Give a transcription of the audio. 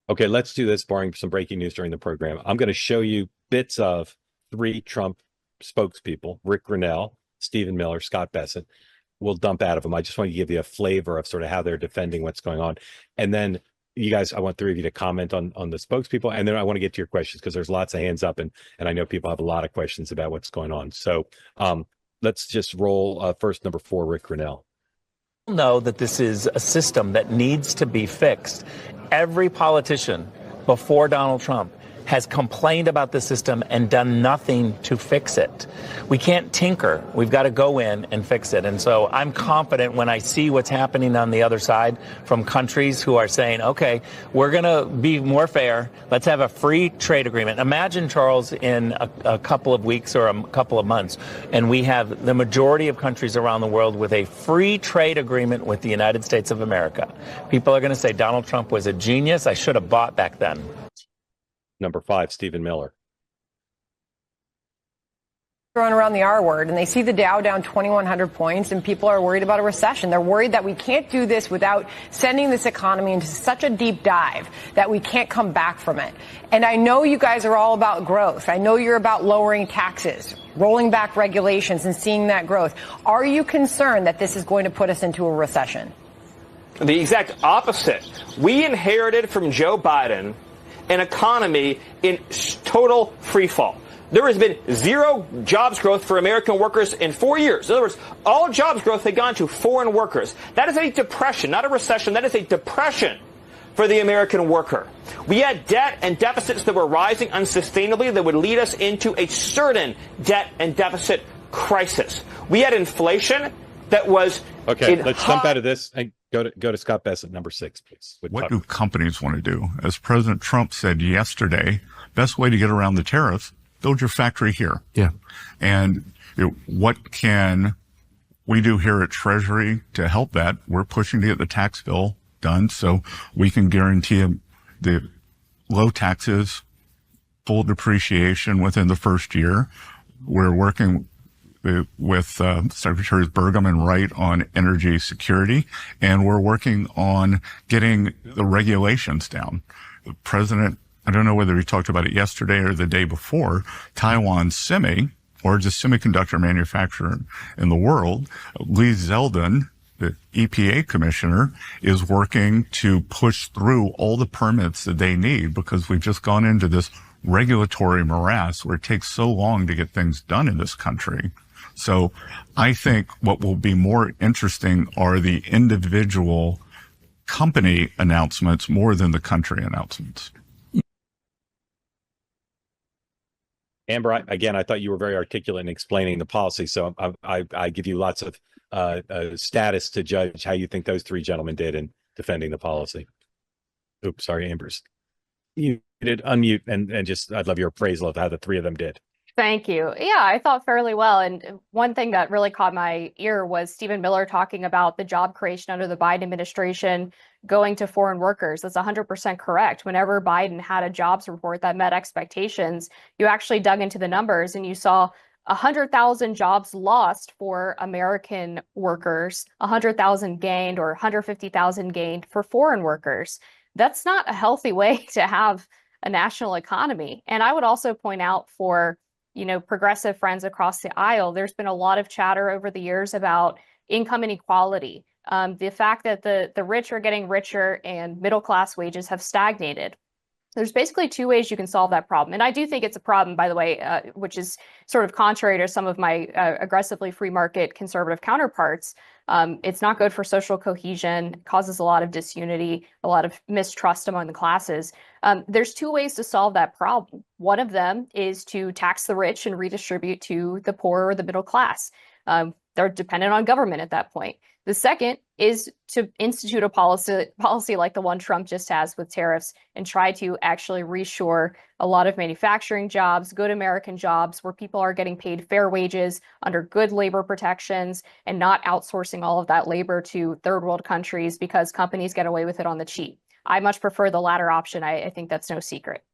Okay, let's do this, barring some breaking news during the program. I'm going to show you bits of three Trump spokespeople: Rick Grinnell, Stephen Miller, Scott Bessent. We'll dump out of them. I just want to give you a flavor of sort of how they're defending what's going on. And then you guys, I want three of you to comment on the spokespeople. And then I want to get to your questions because there's lots of hands up, and I know people have a lot of questions about what's going on. So let's just roll first, number 4, Rick Grinnell. Know that this is a system that needs to be fixed. Every politician before Donald Trump has complained about the system and done nothing to fix it. We can't tinker. We've got to go in and fix it. And so I'm confident when I see what's happening on the other side from countries who are saying, okay, we're going to be more fair. Let's have a free trade agreement. Imagine, Charles, in a couple of weeks or a couple of months, and we have the majority of countries around the world with a free trade agreement with the United States of America. People are going to say Donald Trump was a genius. I should have bought back then. Number 5, Stephen Miller. Throwing around the R word, and they see the Dow down 2,100 points, and people are worried about a recession. They're worried that we can't do this without sending this economy into such a deep dive that we can't come back from it. And I know you guys are all about growth. I know you're about lowering taxes, rolling back regulations, and seeing that growth. Are you concerned that this is going to put us into a recession? The exact opposite. We inherited from Joe Biden an economy in total free fall. There has been zero jobs growth for American workers in 4 years. In other words, all jobs growth had gone to foreign workers. That is a depression, not a recession. That is a depression for the American worker. We had debt and deficits that were rising unsustainably that would lead us into a certain debt and deficit crisis. We had inflation that was okay. Let's jump out of this and go to Scott Bessent, number 6, please. What do companies want to do? As President Trump said yesterday, best way to get around the tariffs, build your factory here. Yeah. And what can we do here at Treasury to help that? We're pushing to get the tax bill done so we can guarantee the low taxes, full depreciation within the first year. We're working with Secretaries Burgum and Wright on energy security, and we're working on getting the regulations down. The president, I don't know whether he talked about it yesterday or the day before, Taiwan Semi, largest semiconductor manufacturer in the world, Lee Zeldin, the EPA commissioner, is working to push through all the permits that they need because we've just gone into this regulatory morass where it takes so long to get things done in this country. So I think what will be more interesting are the individual company announcements more than the country announcements. Amber, again, I thought you were very articulate in explaining the policy, so I give you lots of status to judge how you think those three gentlemen did in defending the policy. Oops, sorry, Amber's. You did unmute and just, I'd love your appraisal of how the three of them did. Thank you. Yeah, I thought fairly well. And one thing that really caught my ear was Stephen Miller talking about the job creation under the Biden administration going to foreign workers. That's 100% correct. Whenever Biden had a jobs report that met expectations, you actually dug into the numbers and you saw 100,000 jobs lost for American workers, 100,000 gained or 150,000 gained for foreign workers. That's not a healthy way to have a national economy. And I would also point out for progressive friends across the aisle, there's been a lot of chatter over the years about income inequality. The fact that the rich are getting richer and middle class wages have stagnated. There's basically two ways you can solve that problem. And I do think it's a problem, by the way, which is sort of contrary to some of my aggressively free market conservative counterparts. It's not good for social cohesion, causes a lot of disunity, a lot of mistrust among the classes. There's two ways to solve that problem. One of them is to tax the rich and redistribute to the poor or the middle class. They're dependent on government at that point. The second is to institute a policy like the one Trump just has with tariffs and try to actually reshore a lot of manufacturing jobs, good American jobs where people are getting paid fair wages under good labor protections and not outsourcing all of that labor to third world countries because companies get away with it on the cheap. I much prefer the latter option. I think that's no secret.